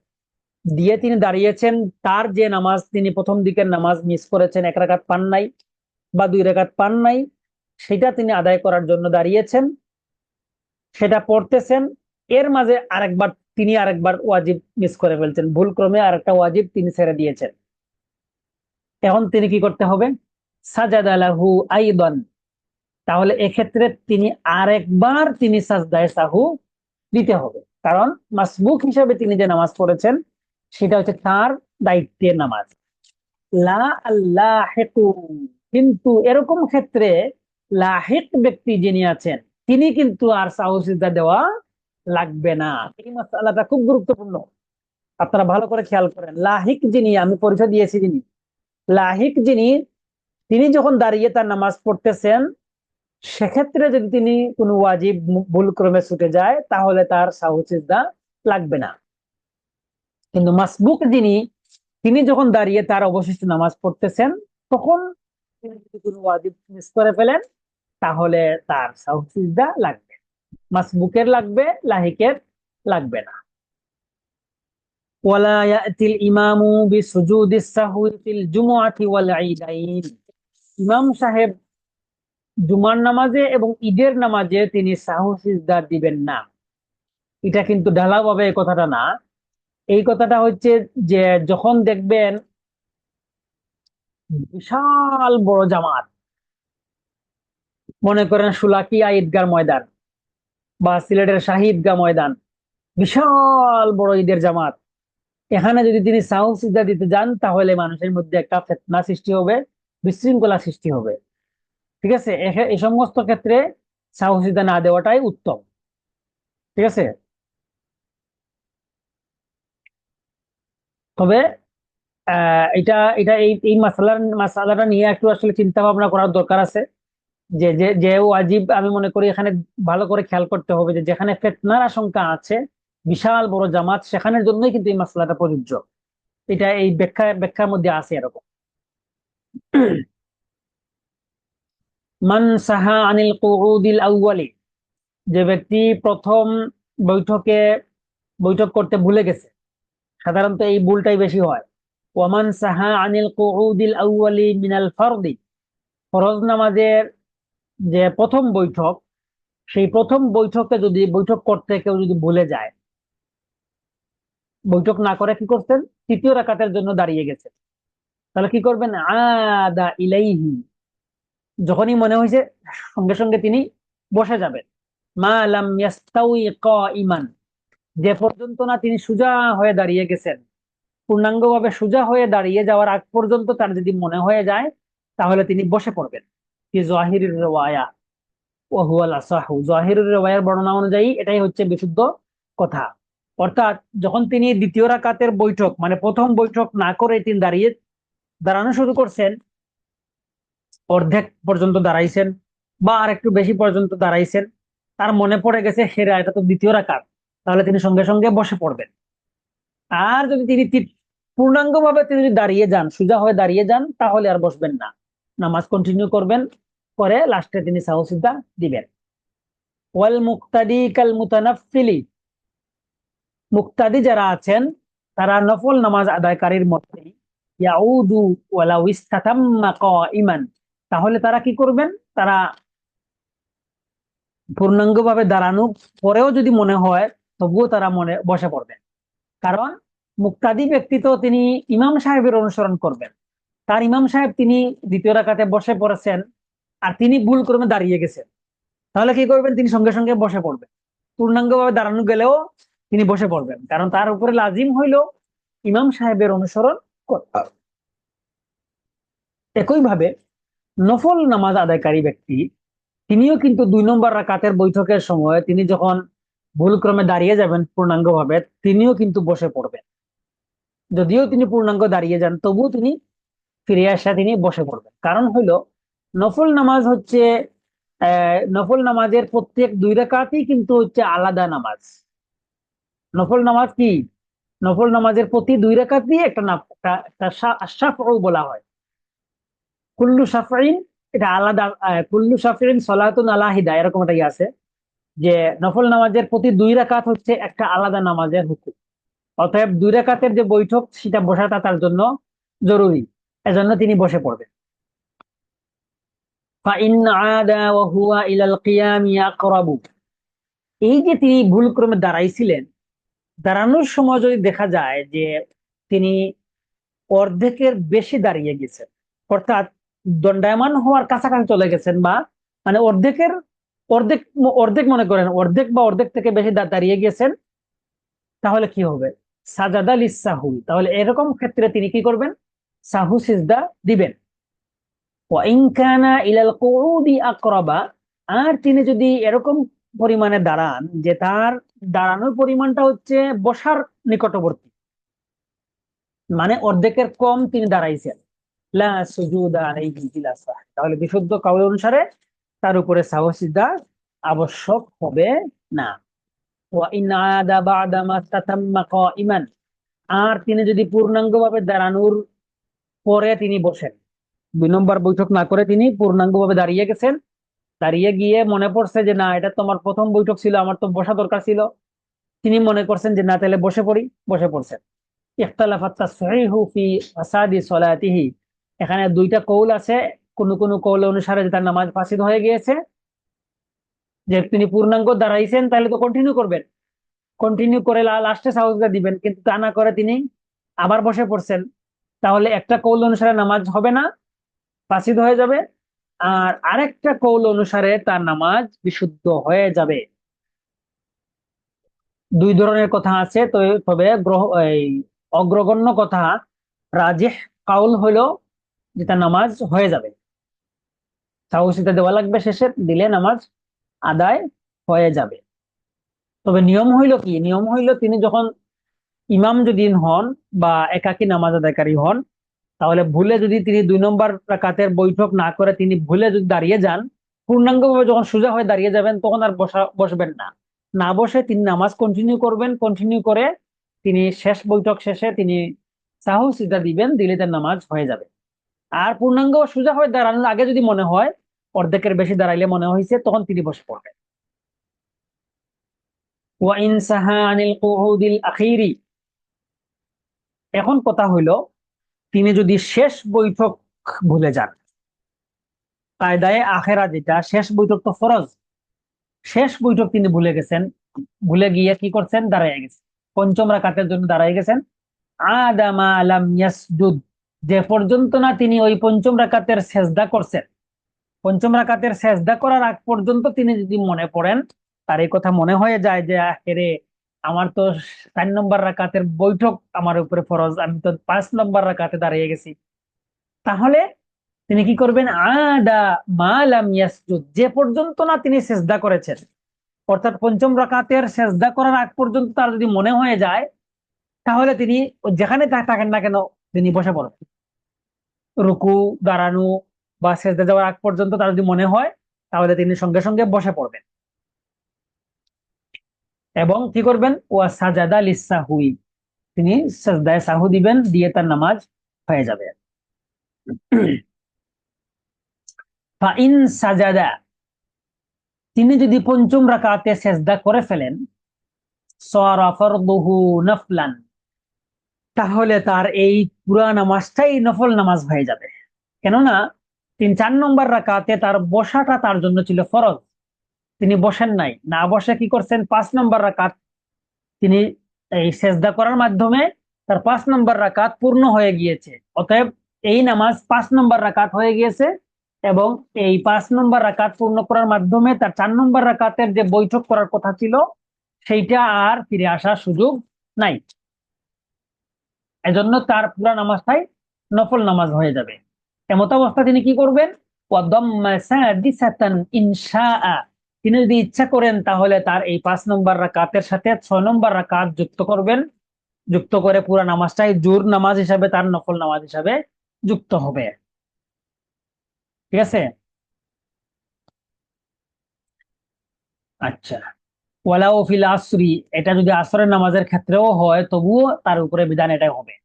দিয়ে তিনি দাঁড়িয়েছেন, তার যে নামাজ তিনি প্রথম দিকের নামাজ মিস করেছেন, এক রাকাত পান নাই বা দুই রাকাত পান নাই, সেটা তিনি আদায় করার জন্য দাঁড়িয়েছেন, সেটা পড়তেছেন, এর মাঝে আরেকবার ওয়াজিব মিস করে ফেলছেন, ভুল ক্রমে আরেকটা ওয়াজিব তিনি ছেড়ে দিয়েছেন। এখন তিনি কি করতে হবে? সাজাদা লাহু আইদান, তাহলে এক্ষেত্রে তিনি আরেকবার তিনি সাজদায়ে সাহু দিতে হবে, কারণ মাসবুক হিসাবে তিনি যে নামাজ পড়েছেন সেটা হচ্ছে তার দায়িত্বের নামাজ। লা আল্লাহিকু, কিন্তু এরকম ক্ষেত্রে লাহিক ব্যক্তি যিনি আছেন তিনি কিন্তু আর সাহু সিজদা দেওয়া লাগবে না। এই মাসালাটা খুব গুরুত্বপূর্ণ, আপনারা ভালো করে খেয়াল করেন। লাহিক যিনি, আমি পরিচয় দিয়েছি যিনি লাহিক, যিনি তিনি যখন দাঁড়িয়ে তার নামাজ পড়তেছেন, সেক্ষেত্রে যদি তিনি কোনো ওয়াজিব ভুল ক্রমে ছুটে যায় তাহলে তার সাহু সিজদা লাগবে না। কিন্তু মাসবুক যিনি, তিনি যখন দাঁড়িয়ে তার অবশিষ্ট নামাজ পড়তেছেন, তখন তিনি যদি কোনো ওয়াজিব মিস করে ফেলেন তাহলে তার সাহু সিজদা লাগবে, মাসবুকের লাগবে, লাহিকের লাগবে না। ওয়ালা ইয়াতিল ইমামু বিসুজুদিস সাহwi ফিল জুমআতি ওয়াল ঈদাইন, ইমাম সাহেব জুমার নামাজে এবং ঈদের নামাজে তিনি সাহু সিজদা দিবেন না। এটা কিন্তু ঢালাওভাবে এই কথাটা না, এই কথাটা হচ্ছে যে যখন দেখবেন বিশাল বড় জামাত, মনে করেন শোলাকিয়া ঈদগাহ ময়দান বা সিলেটের শাহী ঈদগাহ ময়দান, বিশাল বড় ঈদের জামাত, এখানে যদি তিনি সাহু সিজদা দিতে যান তাহলে মানুষের মধ্যে একটা ফিতনা সৃষ্টি হবে, বিশৃঙ্খলা সৃষ্টি হবে। ঠিক আছে, এই সমস্ত ক্ষেত্রে সাহু সিজদা না দেওয়াটাই উত্তম। ঠিক আছে, তবে এটা এটা এই এই মাসালাটা নিয়ে একটু আসলে চিন্তা ভাবনা করার দরকার আছে। যে যে যে ওয়াজিব, আমি মনে করি এখানে ভালো করে খেয়াল করতে হবে যে যেখানে ফিতনার আশঙ্কা আছে, বিশাল বড় জামাত, সেখানের জন্যই কিন্তু এই মাসলাটা প্রযোজ্য। এটা এই ব্যাখ্যার মধ্যে আছে এরকম। মান সাহা আনিল কুউদিল আউয়ালি, যে ব্যক্তি প্রথম বৈঠক করতে ভুলে গেছে, সাধারণত এই ভুলটাই বেশি হয়। ওয়ামান সাহা আনিল কুউদিল আউয়ালি মিনাল ফারদি, ফরজ নামাজের যে প্রথম বৈঠক, সেই প্রথম বৈঠকে যদি বৈঠক করতে কেউ যদি ভুলে যায়, বৈঠক না করে কি করতেন, তৃতীয় রাকাতের জন্য দাঁড়িয়ে গেছে, তাহলে কি করবেন, আদা ইলাইহি, যখনই মনে হয়েছে সঙ্গে সঙ্গে তিনি বসে যাবেন। মা লাম ইয়াস্তাউই কাইমান, যে পর্যন্ত না তিনি সোজা হয়ে দাঁড়িয়ে গেছেন, পূর্ণাঙ্গভাবে সোজা হয়ে দাঁড়িয়ে যাওয়ার আগ পর্যন্ত তার যদি মনে হয়ে যায়, তাহলে তিনি বসে পড়বেন। কি জাহিরের রিওয়ায়া ওয়া হুয়াল আসাহু, জাহিরের রিওয়ায়ার বর্ণনা অনুযায়ী এটাই হচ্ছে বিশুদ্ধ কথা। অর্থাৎ যখন তিনি দ্বিতীয় রাকাতের বৈঠক মানে প্রথম বৈঠক না করে তিনি দাঁড়ানো শুরু করছেন, অর্ধেক পর্যন্ত দাঁড়াইছেন বা আর একটু বেশি পর্যন্ত দাঁড়াইছেন, তার মনে পড়ে গেছে সেরা এটা তো দ্বিতীয় রাকাত, তাহলে তিনি সঙ্গে সঙ্গে বসে পড়বেন। আর যদি তিনি পূর্ণাঙ্গভাবে তিনি যদি দাঁড়িয়ে যান, সোজা হয়ে দাঁড়িয়ে যান, তাহলে আর বসবেন না, নামাজ কন্টিনিউ করবেন, করে লাস্টে তিনি সাহু সিজদা দিবেন। ওয়াল মুক্তাদি কাল মুতানাফফিলি, মুক্তাদি যারা আছেন তারা নফল নামাজ আদায়কারীর মধ্যে, ইয়াউদু ওয়ালাউ ইস্তাতাম্মা কাইমান, তাহলে তারা কি করবেন, তারা পূর্ণাঙ্গভাবে দাঁড়ানো পরেও যদি মনে হয়, তবুও তারা মনে বসে পড়বেন। কারণ মুক্তাদি ব্যক্তি তো তিনি ইমাম সাহেবের অনুসরণ করবেন, তার ইমাম সাহেব তিনি দ্বিতীয় রাকাতে বসে পড়েছেন আর তিনি ভুল করে দাঁড়িয়ে গেছেন, তাহলে কি করবেন, তিনি সঙ্গে সঙ্গে বসে পড়বেন, পূর্ণাঙ্গভাবে দাঁড়ানো গেলেও তিনি বসে পড়বেন, কারণ তার উপরে লাজিম হইল ইমাম সাহেবের অনুসরণ করা। একইভাবে নফল নামাজ আদায়কারী ব্যক্তি তিনিও কিন্তু 2 নম্বর রাকাতের বৈঠকের সময় তিনি যখন ভুলক্রমে দাঁড়িয়ে যাবেন পূর্ণাঙ্গভাবে, তিনিও কিন্তু বসে পড়বেন। যদিও তিনি পূর্ণাঙ্গ দাঁড়িয়ে যান, তবুও তিনি ফিরে আসা তিনি বসে পড়বেন। কারণ হইলো নফল নামাজ হচ্ছে নফল নামাজের প্রত্যেক 2 রাকাতই কিন্তু হচ্ছে আলাদা নামাজ। নফল নামাজ কি, নফল নামাজের প্রতি 2 রাকাতই একটা শাফউ বলা হয়। কুল্লু শাফঈন, এটা আলাদা, কুল্লু শাফঈন সালাতুন আলা হিদা, এরকম একটা আছে যে নফল নামাজের প্রতি 2 রাকাত হচ্ছে একটা আলাদা নামাজের হুকুম। অতএব 2 রাকাতের যে বৈঠক সেটা বসাটা তার জন্য জরুরি, এজন্য তিনি বসে পড়বেন। ফাইন আদা ওয়া হুয়া ইলাল কিয়ামি আকরাবু, এই যে তিনি ভুল ক্রমে দাঁড়াইছিলেন, দাঁড়ানোর সময় যদি দেখা যায় যে তিনি অর্ধেকের বেশি দাঁড়িয়ে গেছেন, অর্থাৎ দণ্ডায়মান হওয়ার কাছাকাছি চলে গেছেন, বা মানে অর্ধেক অর্ধেক মনে করেন অর্ধেক বা অর্ধেক থেকে বেশি দাঁড়িয়ে গেছেন, তাহলে কি হবে, সাজাদা লিসাহু, তাহলে এরকম ক্ষেত্রে তিনি কি করবেন, সাহু সিজদা দিবেন। ওয়া ইন কানা ইলাল কুউদি আকরাবা, আর তিনি যদি এরকম পরিমাণে দাঁড়ান যে তার দাঁড়ানোর পরিমাণটা হচ্ছে বসার নিকটবর্তী, মানে অর্ধেকের কম তিনি দাঁড়াইছেন, লা সুজুদা আলাইহি ইলা সাহ, তাহলে বিশুদ্ধ কাউল অনুসারে তার উপরে সাহু সিজদা আবশ্যক হবে না। ওয়া ইন আদা বা'দা মা তাতাম্মা কাইমান, আর তিনি যদি পূর্ণাঙ্গভাবে দাঁড়ানোর পরে তিনি বসেন, 2 নম্বর বৈঠক না করে তিনি পূর্ণাঙ্গভাবে দাঁড়িয়ে গেছেন, দাঁড়িয়ে গিয়ে মনে পড়ছে যে না, এটা তো আমার প্রথম বৈঠক ছিল, আমার তো বসা দরকার ছিল, তিনি মনে করছেন যে না তাহলে বসে পড়ি, বসে পড়ছেন। ইখতালাফাত তাসহিহু ফি ফাসাদি সলাতিহি, এখানে 2টা কৌল আছে, কোন কোন কৌল অনুসারে যে তার নামাজ ফাসিদ হয়ে গিয়েছে, যে তিনি পূর্ণাঙ্গ দাঁড়াইছেন তাহলে তো কন্টিনিউ করবেন, কন্টিনিউ করে লাস্টে সাউজদা দিবেন, কিন্তু তা না করে তিনি আবার বসে পড়ছেন, তাহলে একটা কৌল অনুসারে নামাজ হবে না, ফাসিদ হয়ে যাবে, আর আরেকটা কৌল অনুসারে তার নামাজ বিশুদ্ধ হয়ে যাবে। 2 ধরনের কথা আছে, তো তবে এই অগ্রগণ্য কথা, রাজিহ কাউল হলো যে তার নামাজ হয়ে যাবে, সাহসিতা দেওয়া লাগবে, শেষে দিলে নামাজ আদায় হয়ে যাবে। তবে নিয়ম হইল কি, নিয়ম হইল তিনি যখন ইমাম যদি হন বা একাকী নামাজ আদায়কারী হন, তাহলে ভুলে যদি তিনি 2 নম্বর রাকাতের বৈঠক না করে তিনি ভুলে যদি দাঁড়িয়ে যান, পূর্ণাঙ্গভাবে যখন সোজা হয়ে দাঁড়িয়ে যাবেন তখন আর বসবেন না, না বসে তিনি নামাজ কন্টিনিউ করবেন, কন্টিনিউ করে তিনি শেষ বৈঠক শেষে তিনি সাহু সিজদা দিবেন, দিলে তার নামাজ হয়ে যাবে। আর পূর্ণাঙ্গ সোজা হয়ে দাঁড়ানোর আগে যদি মনে হয় অর্ধেকের বেশি দাঁড়াইলে মনে হয়েছে, তখন তিনি বসে পড়বেন। ওয়া ইন সাহা আনিল কুউদিল আখিরি, এখন কথা হইল তিনি যদি শেষ বৈঠক ভুলে যান, কায়দায়ে আখেরা যেটা, শেষ বৈঠক তো ফরজ, শেষ বৈঠক তিনি ভুলে গেছেন, ভুলে গিয়ে কি করছেন, দাঁড়ায় গেছেন, পঞ্চম রাকাতের জন্য দাঁড়ায় গেছেন। আদামা লাম ইয়াসজুদ, যে পর্যন্ত না তিনি ওই পঞ্চম রাকাতের সেজদা করছেন, পঞ্চম রাকাতের সেজদা করার আগ পর্যন্ত তিনি যদি মনে পড়েন, তার এই কথা মনে হয়ে যায় যে আখেরে আমার তো 4 নম্বর রাকাতের বৈঠক আমার উপরে ফরজ, আমি তো 5 নম্বর রাকাতে দাঁড়িয়ে গেছি, তাহলে তিনি কি করবেন, আদা মা লাম ইয়াসজুদ, যে পর্যন্ত না তিনি সেজদা করেছেন, অর্থাৎ পঞ্চম রাকাতের সেজদা করার আগ পর্যন্ত তার যদি মনে হয়ে যায়, তাহলে তিনি যেখানে থাকেন না কেন তিনি বসে পড়বেন। রুকু, দাঁড়ানো বা সেজদা যাওয়ার আগ পর্যন্ত তার যদি মনে হয়, তাহলে তিনি সঙ্গে সঙ্গে বসে পড়বেন এবং কি করবেন, ওয়া সাজাদা লিসাহুই, তিনি সেজদায়ে সাহু দিবেন, দিয়ে তার নামাজ হয়ে যাবে। ফাইন সাজাদা, তিনি যদি পঞ্চম রাকাতে সেজদা করে ফেলেন, সারা ফারদুহু নফলান, তাহলে তার এই পুরা নামাজটাই নফল নামাজ হয়ে যাবে। কেননা 4 নম্বর রাকাতে তার বসাটা তার জন্য ছিল ফরজ, তিনি বসেন নাই, না বসে কি করছেন, 5 নম্বর রাকাত তিনি এই সেজদা করার মাধ্যমে তার 5 নম্বর রাকাত পূর্ণ হয়ে গিয়েছে। অতএব এই নামাজ 5 নম্বর রাকাত হয়ে গিয়েছে এবং এই 5 নম্বর রাকাত পূর্ণ করার মাধ্যমে তার 4 নম্বর রাকাতের যে বৈঠক করার কথা ছিল সেইটা আর ফিরে আসার সুযোগ নাই। এজন্য তার পুরা নামাজটাই নফল নামাজ হয়ে যাবে। এমত অবস্থা তিনি কি করবেন, ওয়াদাম্মা সাদিসাতান ইনশাআ, তিনি যদি ইচ্ছা করেন তাহলে তার এই 5 নম্বর রাকাতের সাথে 6 নম্বর রাকাত যুক্ত করবেন, যুক্ত করে পুরা নামাজটাই জোর নামাজ হিসাবে, তার নফল নামাজ হিসাবে যুক্ত হবে। ঠিক আছে? আচ্ছা, ওয়ালাউ ফিল আসরি, এটা যদি আসরের নামাজের ক্ষেত্রেও হয় তবুও তার উপরে বিধান এটাই হবে।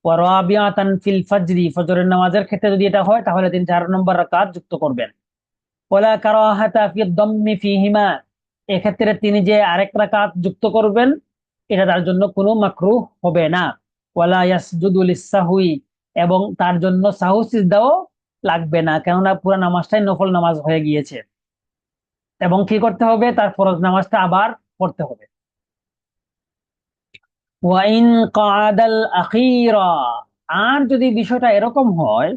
ওয়া রাবিআতান ফিল ফাজরি, ফজরের নামাজের ক্ষেত্রে যদি এটা হয় তাহলে তিনি 4 নম্বর রাকাত যুক্ত করবেন। ওয়ালা কারাহাতা ফি দাম্মি ফিহিমা, এক্ষেত্রে তিনি যে আরেক রাকাত যুক্ত করবেন এটা তার জন্য কোনো মাকরুহ হবে না। ওয়ালা ইয়াসজুদু লিসাহুই, এবং তার জন্য সাহু সিজদাও লাগবে না, কেননা পুরো নামাজটাই নফল নামাজ হয়ে গিয়েছে। এবং কি করতে হবে, তার ফরজ নামাজটা আবার পড়তে হবে। ওয়াইন কাদাল আখিরা, আর যদি বিষয়টা এরকম হয়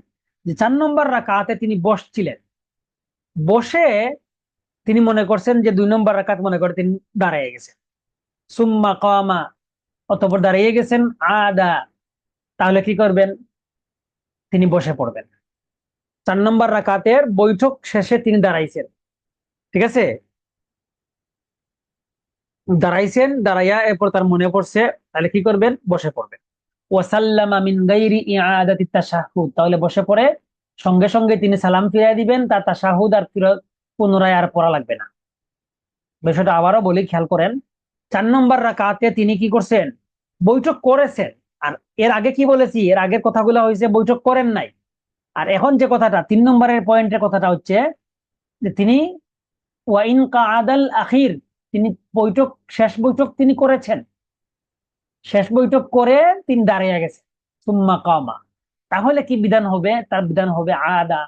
যে 4 নম্বর রাকাতে তিনি বসছিলেন, বসে তিনি মনে করছেন যে 2 নম্বর রাকাত মনে করে তিনি দাঁড়িয়ে গেছেন, সুম্মা কামা, অতঃপর দাঁড়িয়ে গেছেন, আদা, তাহলে কি করবেন, তিনি বসে পড়বেন। 4 নম্বর রাকাতের বৈঠক শেষে তিনি দাঁড়াইছেন, ঠিক আছে, দাঁড়াইছেন, দাঁড়াইয়া এরপর তার মনে পড়ছে, তাহলে কি করবেন, বসে পড়বেন। ওয়াসাল্লামা মিন গায়রি ইআদাতি তাশাহুদ, তাহলে বসে পড়ে সঙ্গে সঙ্গে তিনি সালাম ফিরিয়ে দিবেন, তার তাশাহুদ আর পুনরায় আর পড়া লাগবে না। বিষয়টা আবারও বলি, খেয়াল করেন, 4 নম্বর রাকাতে তিনি কি করছেন, বৈঠক করেছেন। আর এর আগে কি বলেছি, এর আগের কথাগুলো হয়েছে বৈঠক করেন নাই। আর এখন যে কথাটা 3 নম্বরের পয়েন্টের কথাটা হচ্ছে যে তিনি ওয়াইন কাআদাল আখির, তিনি বৈঠক, শেষ বৈঠক তিনি করেছেন, শেষ বৈঠক করে তিনি দাঁড়িয়ে গেছেন, সুম্মা কামা, তাহলে কি বিধান হবে, তার বিধান হবে আদা,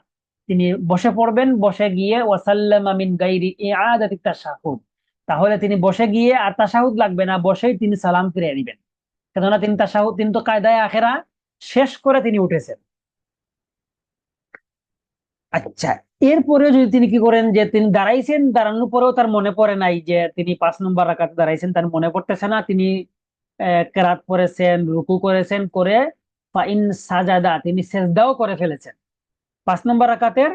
তিনি বসে পড়বেন, বসে গিয়ে ওয়াসাল্লামা মিন গায়রি ইআদাতি তাশাহুদ, তাহলে তিনি বসে গিয়ে আর তাশাহুদ লাগবে না, বসেই তিনি সালাম ফিরিয়ে দিবেন, কেননা তিনি তাশাহুদ, তিনি তো কায়দায়ে আখেরা শেষ করে তিনি উঠেছেন। আচ্ছা, এরপরে যদি তিনি কি করেন, যে তিনি দাঁড়াইছেন, দাঁড়ানোর পরেও তার মনে পড়ে নাই যে তিনি 5 নম্বর রাকাতে দাঁড়াইছেন, তার মনে পড়তেছে না, তিনি কেরাত পড়েছেন, রুকু করেছেন, করে ফাইন সাজাদা, তিনি সেজদাও করে ফেলেছেন, 5 নম্বর রাকাতের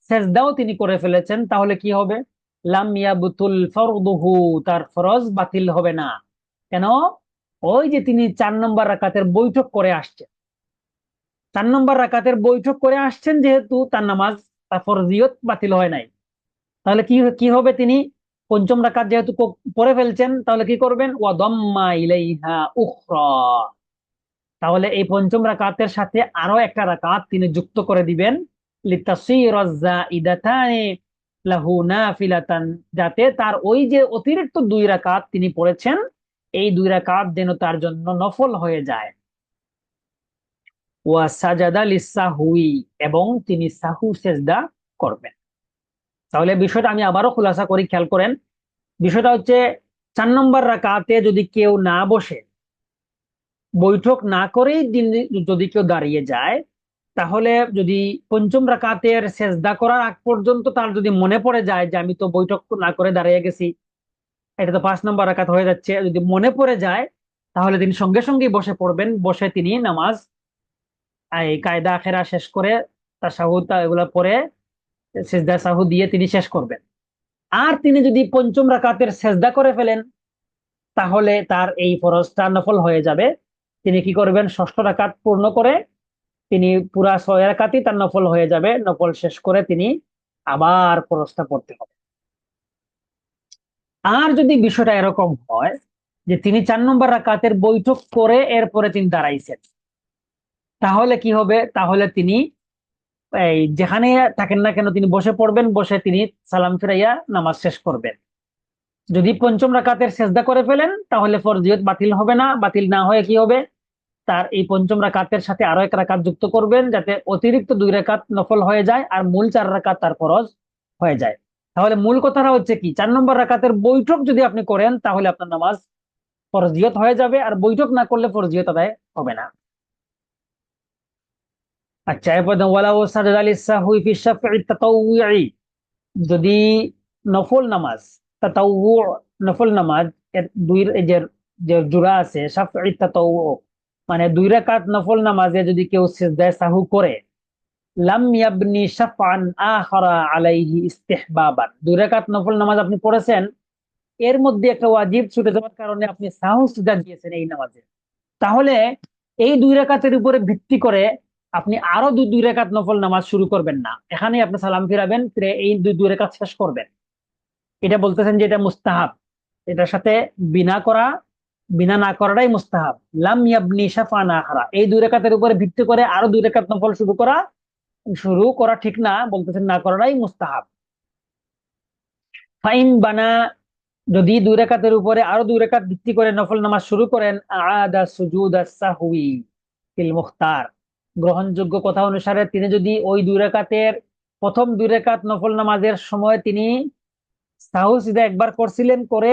সেজদাও তিনি করে ফেলেছেন, তাহলে কি হবে, লাম ইয়াবতুল ফরদুহু, তার ফরজ বাতিল হবে না। কেন, ওই যে তিনি 4 নম্বর রাকাতের বৈঠক করে আসছেন, 4 নম্বর রাকাতের বৈঠক করে আসছেন, যেহেতু তার নামাজ, তার ফরজিয়ত বাতিল হয় নাই, তাহলে কি কি হবে, তিনি পঞ্চম রাকাত যেহেতু পড়ে ফেলছেন, তাহলে কি করবেন, ওয়া দাম্মা ইলাইহা উখরা, তাহলে এই পঞ্চম রাকাতের সাথে আরো একটা রাকাত তিনি যুক্ত করে দিবেন, লিতাসিরা যাইদাতানি লাহু নাফিলাতান, যাতে তার ওই যে অতিরিক্ত 2 রাকাত তিনি পড়েছেন, এই 2 রাকাত যেন তার জন্য নফল হয়ে যায়। ওয়া সাজাদা লিসাহুই, এবং তিনি সাহু সেজদা করবেন। তাহলে বিষয়টা আমি আবারও খুলাসা করি, খেয়াল করেন। বিষয়টা হচ্ছে 4 নম্বর রাকাতে যদি কেউ না বসে, বৈঠক না করেই যদি কেউ দাঁড়িয়ে যায়, তাহলে যদি পঞ্চম রাকাতের সেজদা করার আগ পর্যন্ত তার যদি মনে পড়ে যায় যে আমি তো বৈঠক না করে দাঁড়িয়ে গেছি, এটা তো 5 নম্বর রাকাত হয়ে যাচ্ছে, যদি মনে পড়ে যায় তাহলে তিনি সঙ্গে সঙ্গেই বসে পড়বেন, বসে তিনি নামাজ এই কায়দা আখেরা শেষ করে তাশাহুদ এগুলা পরে সেজদা সাহু দিয়ে তিনি শেষ করবেন। আর তিনি যদি পঞ্চম রাকাতের সেজদা করে ফেলেন, তাহলে তার এই ফরজটা নফল হয়ে যাবে। তিনি কি করবেন, ষষ্ঠ রাকাত পূর্ণ করে তিনি পুরা 6 রাকাতই তার নফল হয়ে যাবে, নফল শেষ করে তিনি আবার ফরজটা পড়তে হবে। আর যদি বিষয়টা এরকম হয় যে তিনি 4 নম্বর রাকাতের বৈঠক করে এরপরে তিনি দাঁড়াইছেন, তাহলে কি হবে, তাহলে তিনি এই যেখানে থাকেন না কেন তিনি বসে পড়বেন, বসে তিনি সালাম ফিরাইয়া নামাজ শেষ করবেন। যদি পঞ্চম রাকাতের সেজদা করে ফেলেন তাহলে ফরজিয়ত বাতিল হবে না, বাতিল না হয়ে কি হবে, তার এই পঞ্চম রাকাতের সাথে আরো 1 রাকাত যুক্ত করবেন, যাতে অতিরিক্ত 2 রাকাত নফল হয়ে যায় আর মূল 4 রাকাত তার ফরজ হয়ে যায়। তাহলে মূল কথাটা হচ্ছে কি, 4 নম্বর রাকাতের বৈঠক যদি আপনি করেন তাহলে আপনার নামাজ ফরজিয়ত হয়ে যাবে, আর বৈঠক না করলে ফরজিয়ত আদায় হবে না। আচ্ছা, এরপর ওয়ালাউ সাজাদা লিসাহুই ফি শাফঈ তাতাউয়ি, যদি নফল নামাজ, তাতাউউ নফল নামাজ এর দুই এই যে যে জোড়া আছে, শাফঈ তাতাউউ মানে 2 রাকাত নফল নামাজে যদি কেউ সিজদায়ে সাহু করে, লাম ইয়াবনি শাফআন আখারা আলাইহি ইস্তিহবাবান, 2 রাকাত নফল নামাজ আপনি পড়েছেন, এর মধ্যে একটা ওয়াজিব ছুটে যাওয়ার কারণে আপনি সাহু সিজদা দিয়েছেন এই নামাজে, তাহলে এই 2 রাকাতের উপরে ভিত্তি করে আপনি আরো 2 রাকাত নফল নামাজ শুরু করবেন না, এখানে আপনি সালাম ফিরাবেন, ফিরে এই 2 রাকাত শেষ করবেন। এটা বলতেছেন যে এটা মুস্তাহাব, এটার সাথে বিনা করা, বিনা না করাটাই মুস্তাহাব। লাম ইয়াবনি শাফান আখরা, এই 2 রাকাতের উপরে ভিত্তি করে আরো 2 রাকাত নফল শুরু করা ঠিক না, বলতেছেন না করাটাই মুস্তাহাব। ফাইন বানা, যদি 2 রাকাতের উপরে আরো 2 রাকাত ভিত্তি করে নফল নামাজ শুরু করেন, আদা সুজুদা সাহউই ফিল মুখতার, গ্রহণযোগ্য কথা অনুসারে তিনি যদি ওই 2 রাকাতের প্রথম 2 রাকাত নফল নামাজের সময় তিনি সাহু সিজদা একবার করছিলেন, করে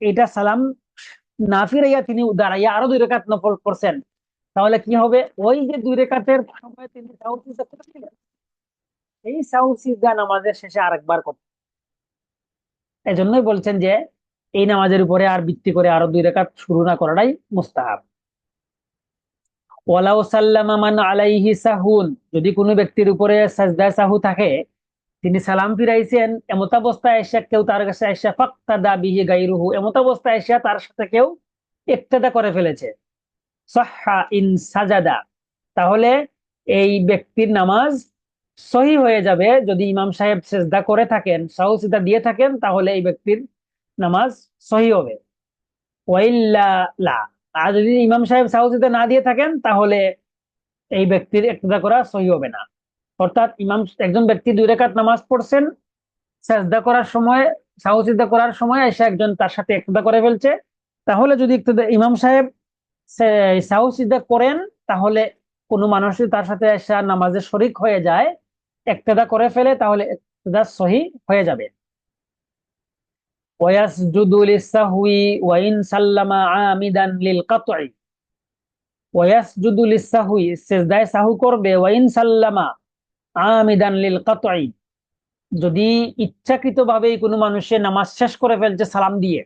এটা সালাম না ফিরাইয়া তিনি দাঁড়াইয়া আরো 2 রাকাত নফল করছেন, তাহলে কি হবে, ওই যে 2 রাকাতের সময় তিনি সাহু সিজদা করেছিলেন, এই সাহু সিজদা নামাজের শেষে আরেকবার করতেন। এজন্যই বলছেন যে এই নামাজের উপরে আর ভিত্তি করে আরো 2 রাকাত শুরু না করাটাই মুস্তাহাব। ওয়ালাউ সাল্লামা মান আলাইহি সাহুন, যদি কোনো ব্যক্তির উপরে সাজদায়ে সাহু থাকে, তিনি সালাম ফিরাইছেন, এমতাবস্থায় এসে কেউ তার কাছে এসে ফাক্তাদা বিহি গায়রুহু, এমতাবস্থায় এসে তার সাথে কেউ ইক্তেদা করে ফেলেছে, সাহহা ইন সাজাদা, তাহলে এই ব্যক্তির নামাজ সহি হয়ে যাবে। যদি ইমাম সাহেব সেজদা করে থাকেন, সাহু সিজদা দিয়ে থাকেন, তাহলে এই ব্যক্তির নামাজ সহি হবে। ওয়াইল্লা লা, আর যদি ইমাম সাহেব সাহু সিজদা না দিয়ে থাকেন, তাহলে এই ব্যক্তির ইক্তেদা করা সহি হবে না। অর্থাৎ একজন ব্যক্তি 2 রাকাত নামাজ পড়ছেন, সাজদা করার সময়, সাহু সিজদা করার সময় এসে একজন তার সাথে ইক্তেদা করে ফেলছে, তাহলে যদি ইমাম সাহেব সাহু সিজদা করেন, তাহলে কোনো মানুষ যদি তার সাথে এসে নামাজে শরিক হয়ে যায়, ইক্তেদা করে ফেলে, তাহলে ইক্তেদা সহি হয়ে যাবে। ওয়াসজুদু লিসাহউই ওয়া ইন সাল্লামা আমিদান লিল কাতঈ, ওয়াসজুদু লিসাহউই সিজদায়ে সাহু করবে, ওয়া ইন সাল্লামা আমিদান লিল কাতঈ, যদি ইচ্ছাকৃতভাবে কোনো মানুষের নামাজ শেষ করে ফেলছে সালাম দিয়ে,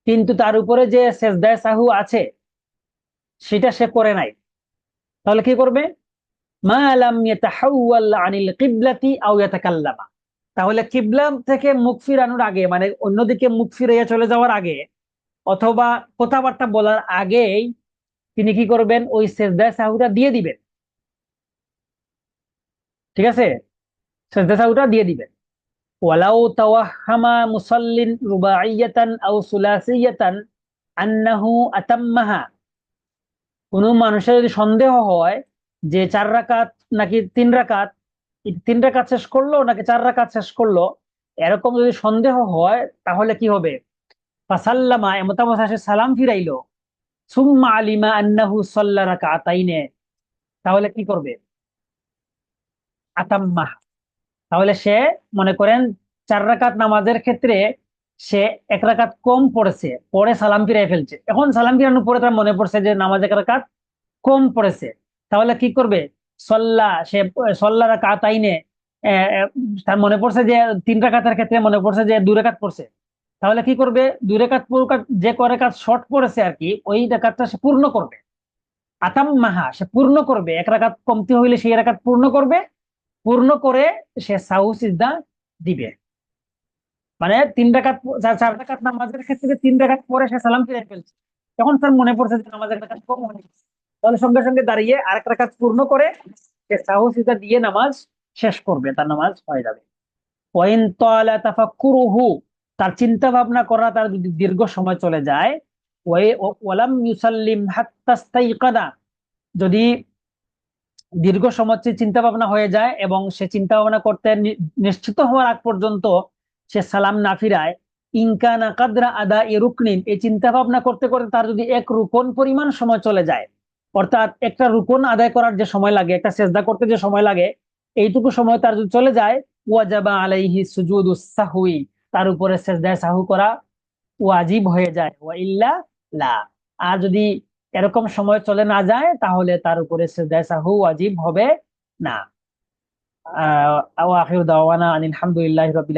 কিন্তু তার উপরে যে সেজদায়ে সাহু আছে সেটা সে করে নাই, তাহলে কি করবে, মা লাম ইয়াতাহাওয়াল আনিল কিবলাতি আও ইয়াতাকাল্লামা, তাহলে কিবলা থেকে মুখ ফিরানোর আগে, মানে অন্যদিকে মুখ ফিরিয়ে চলে যাওয়ার আগে অথবা কথাবার্তা বলার আগেই তিনি কি করবেন, ওই সেজদায়ে সাহুটা দিয়ে দিবেন। ঠিক আছে, সেজদায়ে সাহুটা দিয়ে দিবেন। ওয়ালাউ তাওয়াহামা মুসাল্লিন রুবাইয়াতান আও সুলাসিয়াতান আন্নাহু আতাম্মাহা, কোনো মানুষের যদি সন্দেহ হয় যে 4 রাকাত নাকি 3 রাকাত, 3 রাকাত শেষ করলো নাকি 4 রাকাত শেষ করলো, এরকম যদি সন্দেহ হয়, তাহলে কি হবে, ফাসাল্লামা, এমতাবস্থায় সে সালাম ফিরাইলো, সুম্মা আলিমা আন্নাহু সাল্লা রাকাতাইনে, তাহলে কি করবে? আতাম্মাহ। তাহলে সে মনে করেন 4 রাকাত নামাজের ক্ষেত্রে সে 1 রাকাত কম পড়েছে, পরে সালাম ফিরাই ফেলছে। এখন সালাম ফিরানোর পরে তার মনে পড়ছে যে নামাজ 1 রাকাত কম পড়েছে। তাহলে কি করবে? সে সল্লা রাকাত আইনে, তার মনে পড়ছে যে 3 রাকাতের ক্ষেত্রে মনে পড়ছে যে 2 রাকাত পড়ছে। তাহলে কি করবে? 2 রাকাত যে কয় রাকাত শর্ট পড়েছে আর কি, ওই রাকাতটা সে পূর্ণ করবে। আতাম্মাহা, সে পূর্ণ করবে। 1 রাকাত কমতি হইলে সেই রাকাত পূর্ণ করবে, পূর্ণ করে সে সাহু সিজদা দিবে। মানে 3 রাকাত, 4 রাকাত নামাজের ক্ষেত্রে 3 রাকাত পরে সে সালাম ফিরে ফেলছে। তখন তার মনে পড়ছে যে নামাজ 1 রাকাত কম হয়ে গেছে। তাহলে সঙ্গে সঙ্গে দাঁড়িয়ে আরেক রাকাত পূর্ণ করে সে সাহু সিজদা দিয়ে নামাজ শেষ করবে, তার নামাজ হয়ে যাবে। ওয়াইন তালা তাফাক্কুরুহু, তার চিন্তা ভাবনা করা তার যদি দীর্ঘ সময় চলে যায়, ওয়ালাম ইউসাল্লিম হাত্তা ইস্তাইকানা, যদি দীর্ঘ সময় চিন্তা ভাবনা হয়ে যায় এবং সে চিন্তা ভাবনা করতে নিশ্চিত হওয়ার আগ পর্যন্ত সে সালাম না ফিরায়, ইনকানা কাদরা আদা ই রুকনিন, এই চিন্তা ভাবনা করতে করতে তার যদি 1 রুকন পরিমাণ সময় চলে যায়, অর্থাৎ একটা রুকন আদায় করার যে সময় লাগে, একটা সেজদা করতে যে সময় লাগে, এইটুকু সময় তার যদি চলে যায়, ওয়াজাবা আলাইহি সুজুদুস সাহউই, তার উপরে সেজদায়ে সাহু করা ওয়াজিব হয়ে যায়। ওয়া ইল্লা লা, আর যদি এরকম সময় চলে না যায় তাহলে তার উপরে সিজদায়ে সাহু ওয়াজিব হবে না। আখিরু দাওয়ানা আনিল হামদুলিল্লাহি রাব্বিল